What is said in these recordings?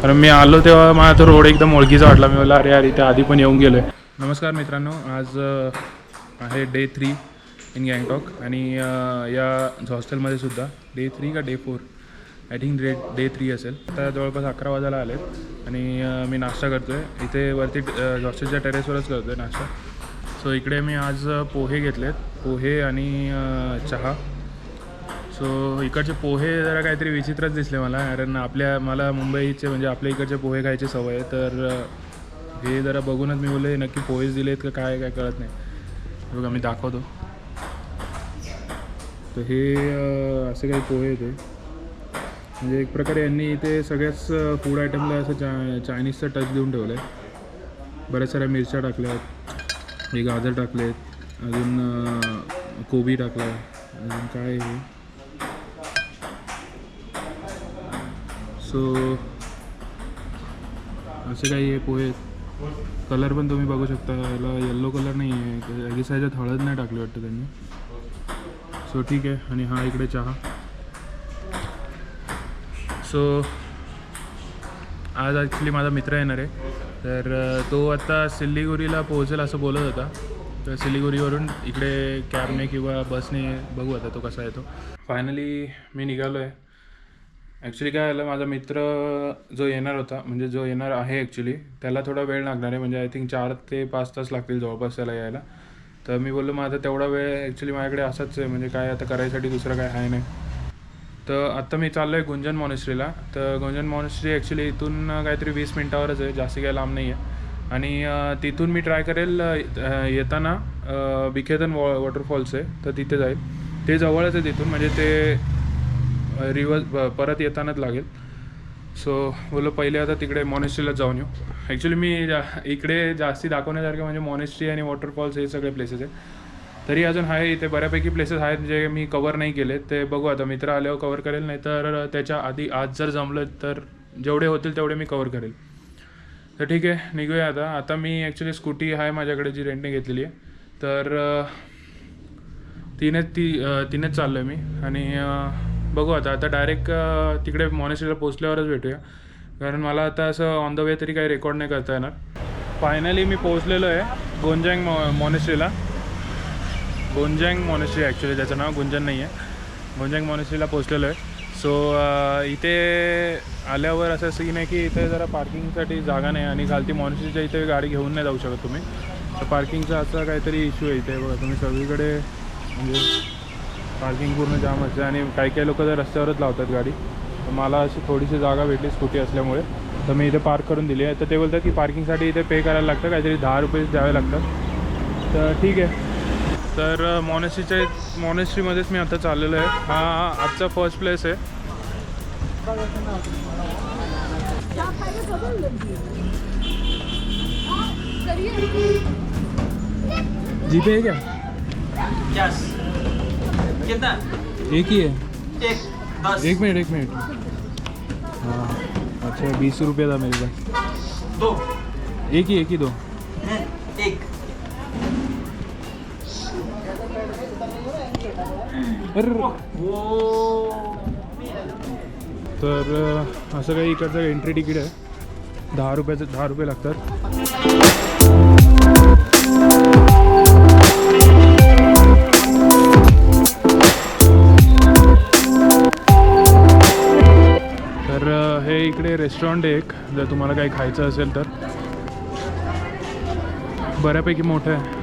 कारण मी आलो तेव्हा मला तो रोड एकदम ओळखीचा वाटला. मी बोला अरे इथे आधी पण येऊन गेलो आहे. नमस्कार मित्रांनो, आज आहे डे 3 इन गँगटॉक आणि या हॉस्टेलमध्ये सुद्धा डे 3 का डे 4 आय थिंक डे 3 असेल. आता जवळपास 11 वाजायला आले आणि मी नाश्ता करतो आहे इथे वरती हॉस्टेलच्या टेरेसवरच करतो आहे नाश्ता. सो इकडे मी आज पोहे घेतलेत, पोहे आणि चहा. सो इकडचे पोहे जरा काहीतरी विचित्रच दिसले मला, कारण मला मुंबईचे म्हणजे आपल्या इकडचे पोहे खायची सवय आहे. तर हे जरा बघूनच मी बोलले नक्की पोहेच दिलेत का काय कळत नाही. बघा मी दाखवतो. तर हे असे काही पोहे येते, म्हणजे एक प्रकारे यांनी इथे सगळ्याच फूड आयटमला असं चायनीजचा टच देऊन ठेवलं आहे. बऱ्याच साऱ्या मिरच्या टाकल्यात, हे गाजर टाकलेत, अजून कोबी टाकला आहे, अजून काय हे. सो असे काही हे पोहे. कलर पण तुम्ही बघू शकता, याला येल्लो कलर नाही आहे, याची ह्याच्यात हळद नाही टाकली वाटतं त्यांनी. सो ठीक आहे. आणि हा इकडे चहा. सो आज ॲक्च्युली माझा मित्र येणार आहे, तर तो आत्ता सिल्लीगुरीला पोहोचेल असं बोलत होता. तर सिल्लीगुरीवरून इकडे कॅबने किंवा बसने बघू आता तो कसा येतो. फायनली मी निघालो आहे. ॲक्च्युली काय झालं, माझा मित्र जो येणार होता, म्हणजे जो येणार आहे ॲक्च्युली, त्याला थोडा वेळ लागणार आहे. म्हणजे आय थिंक 4 ते 5 तास लागतील जवळपास त्याला यायला. तर मी बोललो माझा तेवढा वेळ ॲक्च्युली माझ्याकडे असाच आहे, म्हणजे काय आता करायसाठी दुसरं काय आहे नाही. तर आत्ता मी चाललो आहे गुंजन मॉनेस्ट्रीला. तर गुंजन मॉनेस्ट्री ॲक्च्युली इथून काहीतरी 20 मिनटावरच आहे, जास्ती काही लांब नाही आहे. आणि तिथून मी ट्राय करेल येताना बिखेतन वॉटरफॉल्स आहे, तर तिथे जाईल. ते जवळच आहे तिथून, म्हणजे ते परत येतानाच लागेल. सो बोलो पहिले आता तिकडे मॉनेस्ट्रीला जाऊन येऊ. ॲक्च्युली मी इकडे जास्ती दाखवण्यासारखे म्हणजे मॉनेस्ट्री आणि वॉटरफॉल्स हे सगळे प्लेसेस आहे. तरी अजून आहे इथे बऱ्यापैकी प्लेसेस आहेत जे मी कवर नाही केले. ते बघू आता मित्र आल्यावर कवर करेल, नाही तर त्याच्या आधी आज जर जमलं तर जेवढे होतील तेवढे मी कवर करेल. तर ठीक आहे, निघूया आता मी ॲक्च्युली स्कूटी आहे माझ्याकडे जी रेंटने घेतलेली आहे. तर तिनेच चाललो आहे मी. आणि बघू आता डायरेक्ट तिकडे मॉनेस्ट्रीला पोचल्यावरच भेटूया, कारण मला आता असं ऑन द वे तरी काही रेकॉर्ड नाही करता येणार. फायनली मी पोचलेलो आहे गोंजँग मॉनेस्ट्रीला. गोंजँग मॉनेस्ट्री ॲक्च्युली, त्याचं नाव गुंजन नाही आहे. गोंजँग मॉनेस्ट्रीला पोचलेलो आहे. सो इथे आल्यावर असं सीन आहे की इथे जरा पार्किंगसाठी जागा नाही, आणि खालती मॉनेस्ट्रीच्या इथे गाडी घेऊन नाही जाऊ शकत तुम्ही. तर पार्किंगचा असा काहीतरी इश्यू आहे इथे. बघा तुम्ही सगळीकडे म्हणजे पार्किंग पूर्ण जाम असते, आणि काही लोक तर रस्त्यावरच लावतात गाडी. तर मला अशी थोडीशी जागा भेटली स्कूटी असल्यामुळे, तर मी इथे पार्क करून दिली आहे. तर ते बोलतात की पार्किंगसाठी इथे पे करायला लागतं, काहीतरी 10 रुपये द्यावे लागतात. तर ठीक आहे. तर मॉनेस्ट्रीमध्येच मी आता चाललेलो आहे. हा आजचा फर्स्ट प्लेस आहे. जीपे है क्या? यस। कितना? एक ही है. एक 10। एक मिनट. हाँ अच्छा, 20 रुपये था मेरे पास. 2 एक ही दो. एक। तर असं काही इकडचं एंट्री तिकीट आहे. 10 रुपये लागतात. तर हे इकडे रेस्टॉरंट आहे एक, जर तुम्हाला काही खायचं असेल तर. बऱ्यापैकी मोठं आहे.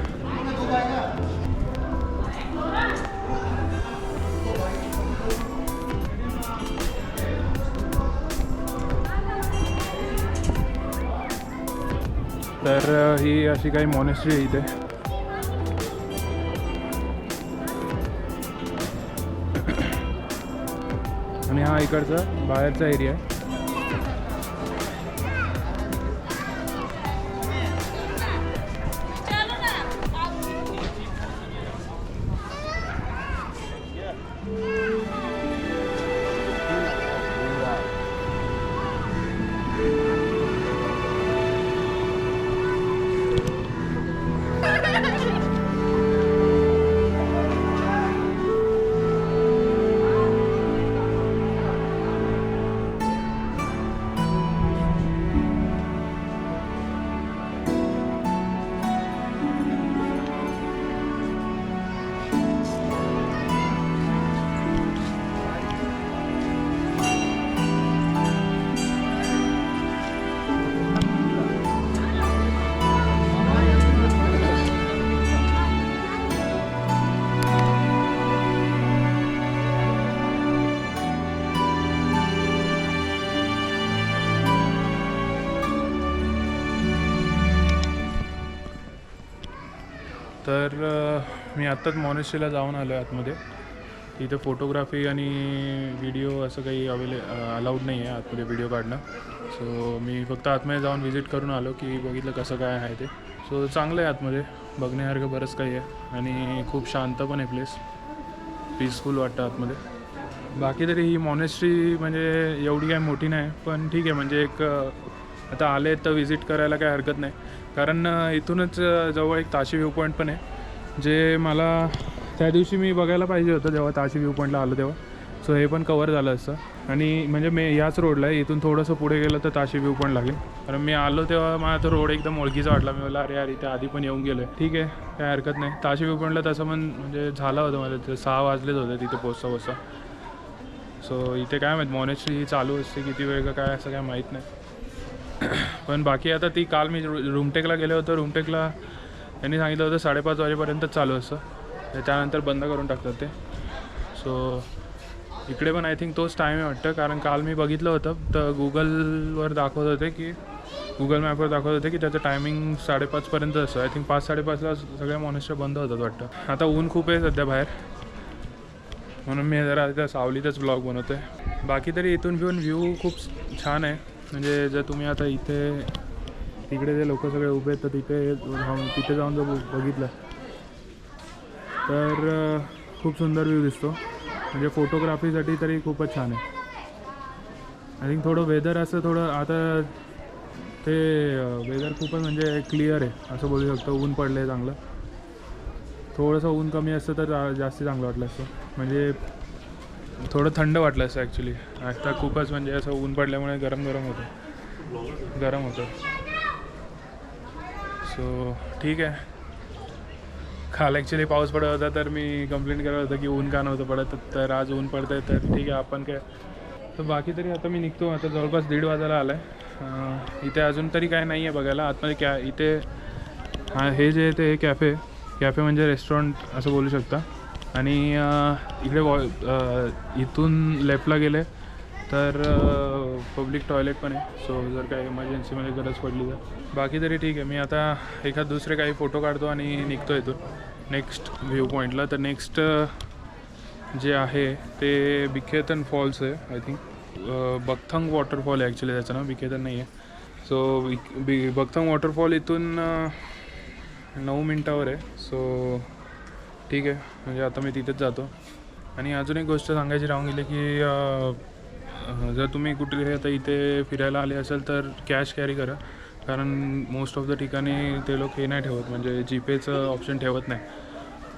तर ही अशी काही मॉनेस्ट्री आहे इथे. आणि हा इकडचा बाहेरचा एरिया आहे. तर मी आत्ताच मॉनेस्ट्रीला जाऊन आलो आहे आतमध्ये. तिथे फोटोग्राफी आणि व्हिडिओ असं काही अलाउड नाही आहे आतमध्ये व्हिडिओ काढणं. सो मी फक्त आतमध्ये जाऊन व्हिजिट करून आलो की बघितलं कसं काय आहे ते. सो चांगलं आहे आतमध्ये, बघण्यासारखं बरंच काही आहे आणि खूप शांत पण आहे प्लेस, पीसफुल वाटतं आतमध्ये. बाकी तरी ही मॉनेस्ट्री म्हणजे एवढी काय मोठी नाही, पण ठीक आहे. म्हणजे एक आता आले तर व्हिजिट करायला काही हरकत नाही, कारण इथूनच जवळ एक ताशी व्ह्यू पॉईंट पण आहे, जे मला त्या दिवशी मी बघायला पाहिजे होतं जेव्हा ताशी व्ह्यू पॉईंटला आलो तेव्हा. सो हे पण कवर झालं असतं. आणि म्हणजे मी ह्याच रोडला आहे, इथून थोडंसं पुढे गेलं तर ताशी व्ह्यू पॉईंट लागेल. कारण मी आलो तेव्हा मला तो रोड एकदम ओळखीचा वाटला. मी बोलला अरे यार इथे आधी पण येऊन गेलो आहे. ठीक आहे, काय हरकत नाही. ताशी व्ह्यू पॉईंटला तसं पण म्हणजे झालं होतं माझं, ते 6 वाजलेच होते तिथे पोचता. सो इथे काय माहीत मॉनेस्ट्री चालू असते किती वेळ का काय असं काय माहीत नाही. पण बाकी आता ती काल मी रूमटेकला गेलो होतो, रूमटेकला त्यांनी सांगितलं होतं 5:30 वाजेपर्यंतच चालू असतं, त्यानंतर बंद करून टाकतात ते. सो इकडे पण आय थिंक तोच टाईम आहे वाटतं, कारण काल मी बघितलं होतं तर गुगल मॅपवर दाखवत होते की त्याचं टायमिंग 5:30पर्यंत असतं. आय थिंक 5-5:30ला सगळ्या मॉनेस्ट्री बंद होतात वाटतं. आता ऊन खूप आहे सध्या बाहेर, म्हणून मी जरा त्या सावलीतच ब्लॉग बनवतो आहे. बाकी तरी इथून व्ह्यू खूप छान आहे. म्हणजे जर तुम्ही आता तिकडे जे लोक सगळे उभे आहेत तर तिथे जाऊन जर बघितलं तर खूप सुंदर व्ह्यू दिसतो. म्हणजे फोटोग्राफीसाठी तरी खूपच छान आहे. आय थिंक थोडं वेदर असं थोडं आता ते वेदर खूपच म्हणजे क्लिअर आहे असं बोलू शकतो. ऊन पडलं आहे चांगलं, थोडंसं ऊन कमी असतं तर जास्त चांगलं वाटलं असतं. म्हणजे थोडं थंड वाटलं असतं ॲक्च्युली. आता खूपच म्हणजे असं ऊन पडल्यामुळे गरम होतं. सो ठीक आहे. काल ॲक्च्युली पाऊस पडत होता तर मी कंप्लेंट करत होतं की ऊन का नव्हतं पडत, तर आज ऊन पडतं आहे तर ठीक आहे आपण काय. तर बाकी तरी आता मी निघतो. आता जवळपास 1:30 वाजायला आला आहे. इथे अजून तरी काय नाही आहे बघायला आतमध्ये. इथे हे जे ते कॅफे म्हणजे रेस्टॉरंट असं बोलू शकता. आणि इकडे इथून लेफ्टला गेले तर पब्लिक टॉयलेट पण आहे. सो जर काही इमर्जन्सीमध्ये गरज पडली तर. बाकी तरी ठीक आहे. मी आता एखाद दुसरे काही फोटो काढतो आणि निघतो इथून नेक्स्ट व्ह्यू पॉईंटला. तर नेक्स्ट जे आहे ते बिखेतन फॉल्स आहे. आय थिंक बकथंग वॉटरफॉल आहे ॲक्च्युली, त्याचं नाव बिखेतन नाही आहे. सो बकथंग वॉटरफॉल इथून 9 मिनटावर आहे. सो ठीक आहे, म्हणजे आता मी तिथेच जातो. आणि अजून एक गोष्ट सांगायची राहून गेली की जर तुम्ही कुठे आता इथे फिरायला आले असेल तर कॅश कॅरी करा, कारण मोस्ट ऑफ द ठिकाणी ते लोक हे नाही ठेवत, म्हणजे जीपेचं ऑप्शन ठेवत नाही.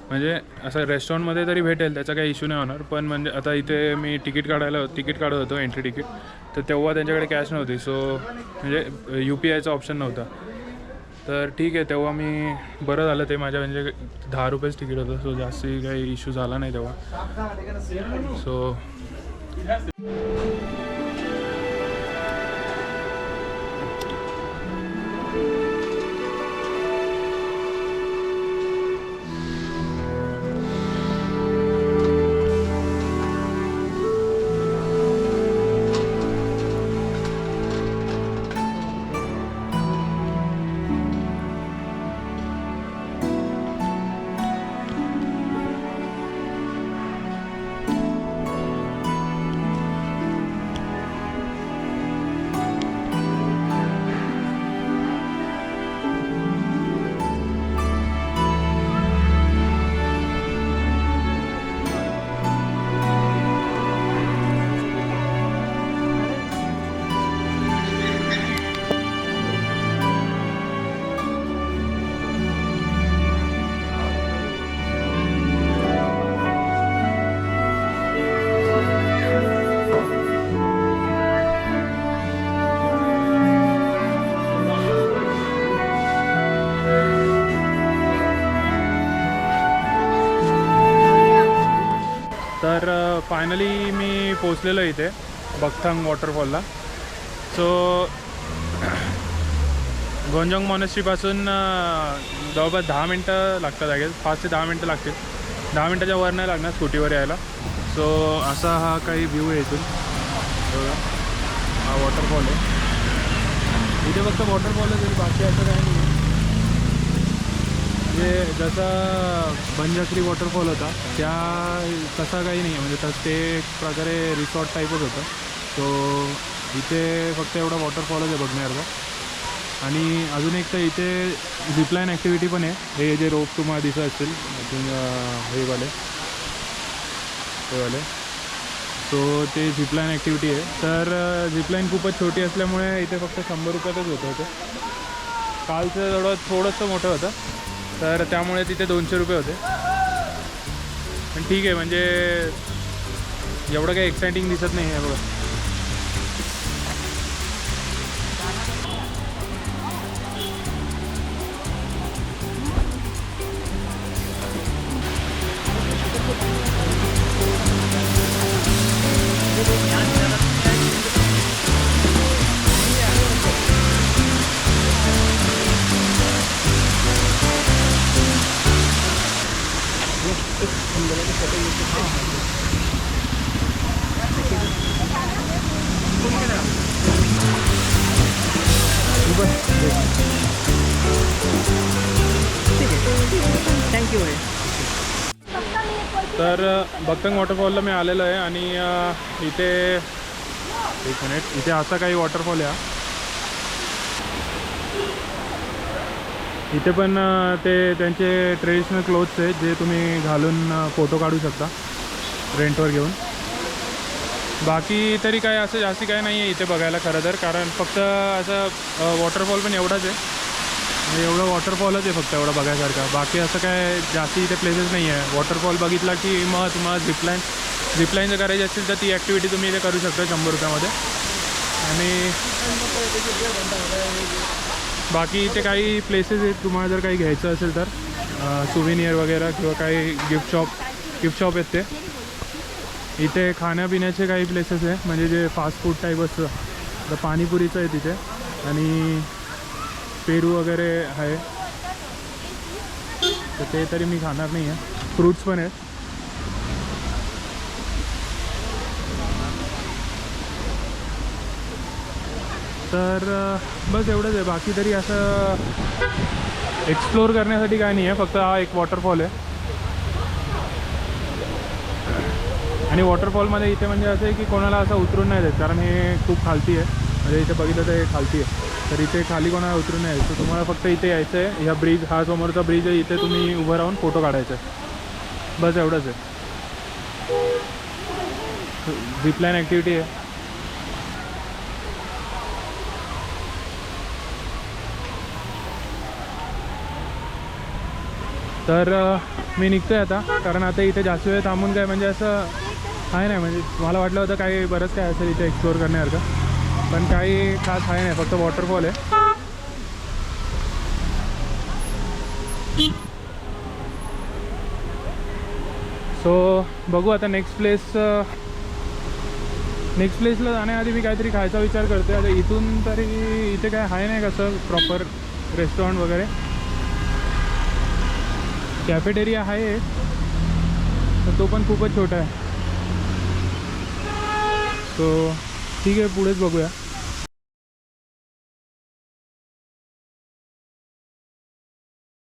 म्हणजे असं रेस्टॉरंटमध्ये तरी भेटेल, त्याचा काही इश्यू नाही होणार. पण म्हणजे आता इथे मी तिकीट काढत होतो एंट्री तिकीट, तर तेव्हा त्यांच्याकडे कॅश नव्हती. सो म्हणजे UPIचा ऑप्शन नव्हता. तर ठीक आहे, तेव्हा मी बरं झालं ते माझ्या म्हणजे 10 रुपयेच तिकीट होतं. सो जास्ती काही इश्यू झाला नाही तेव्हा. सो तर फायनली मी पोचलेलो इथे बकथंग वॉटरफॉलला. सो गोंजंग मॉनेस्ट्रीपासून जवळपास 10 मिनटं लागतात. लागेल 5 ते 10 मिनटं लागतील. 10 मिनटाच्या वर नाही लागणार स्कूटीवर यायला. सो असा हा काही व्ह्यू आहे इथून. बघा, हा वॉटरफॉल आहे. इथे फक्त वॉटरफॉल आहे, तरी बाकी असं काही नाही. म्हणजे जसा बनजात्री वॉटरफॉल होता त्या तसा काही नाही आहे, म्हणजे तसं ते एक प्रकारे रिसॉर्ट टाईपच होतं. तो इथे फक्त एवढा वॉटरफॉलच आहे बघण्यासारखा. आणि अजून एक तर इथे झिपलाईन ॲक्टिव्हिटी पण आहे. हे जे रोप तुम्हाला दिसत असतील हे वाले सो ते झिपलाईन ॲक्टिव्हिटी आहे. तर झिपलाईन खूपच छोटी असल्यामुळे इथे फक्त 100 रुपयातच होतं होतं. कालचं जवळ थोडंसं मोठं होतं तर त्यामुळे तिथे 200 रुपये होते. पण ठीक आहे, म्हणजे एवढं काही एक्साइटिंग दिसत नाही आहे बघा. थँक्यू. तर बक्तंग वॉटरफॉलला मी आलेलो आहे आणि इथे एक मिनिट, इथे असा काही वॉटरफॉल आहे. इथे पण ते त्यांचे ट्रेडिशनल क्लोथ्स आहेत जे तुम्ही घालून फोटो काढू शकता रेंटवर घेऊन. बाकी तरी काय असं जास्ती काय नाही आहे इथे बघायला खरं तर, कारण फक्त असं वॉटरफॉल पण एवढाच आहे, म्हणजे एवढं वॉटरफॉलच आहे फक्त एवढं बघायसारखं. बाकी असं काय जास्ती इथे प्लेसेस नाही आहे. वॉटरफॉल बघितला की मग तुम्हाला झिपलाईन जर करायची असेल तर ती ॲक्टिव्हिटी तुम्ही इथे करू शकता 100 रुपयामध्ये. आणि बाकी इथे काही प्लेसेस आहेत, तुम्हाला जर काही घ्यायचं असेल तर सुव्हिनियर वगैरे किंवा काही गिफ्ट शॉप आहेत ते. इथे खाण्यापिण्याचे काही प्लेसेस आहे, म्हणजे जे फास्ट फूड टाईप असतं. तर पाणीपुरीचं आहे तिथे आणि पेरू वगैरे आहे, तर ते तरी मी खाणार नाही आहे. फ्रूट्स पण आहेत. तर बस एवढंच आहे. बाकी तरी असं एक्सप्लोअर करण्यासाठी काय नाही आहे, फक्त हा एक वॉटरफॉल आहे. आणि वॉटरफॉलमध्ये इथे म्हणजे असं आहे की कोणाला असं उतरून नाही देत, कारण हे खूप खालती आहे. म्हणजे इथे बघितलं तर हे खालती आहे, तर इथे खाली कोणाला उतरून नाही यायचं. तुम्हाला फक्त इथे यायचं आहे. ह्या ब्रिज, हा समोरचा ब्रिज आहे, इथे तुम्ही उभं राहून फोटो काढायचा आहे. बस एवढंच आहे. झिपलाईन ॲक्टिव्हिटी आहे. तर मी निघतो आहे आता, कारण आता इथे जास्त वेळ थांबून काय म्हणजे असं आहे नाही. म्हणजे मला वाटलं होतं काही बरंच काय असेल इथे एक्सप्लोअर करण्यासारखं, पण काही खास आहे नाही, फक्त वॉटरफॉल आहे. सो बघू आता नेक्स्ट प्लेसला जाण्याआधी मी काहीतरी खायचा विचार करते. आता इथून तरी इथे काय आहे नाही कसं प्रॉपर रेस्टॉरंट वगैरे. कॅफेटेरिया आहे तर तो पण खूपच छोटा आहे. सो ठीक आहे, पुढेच बघूया.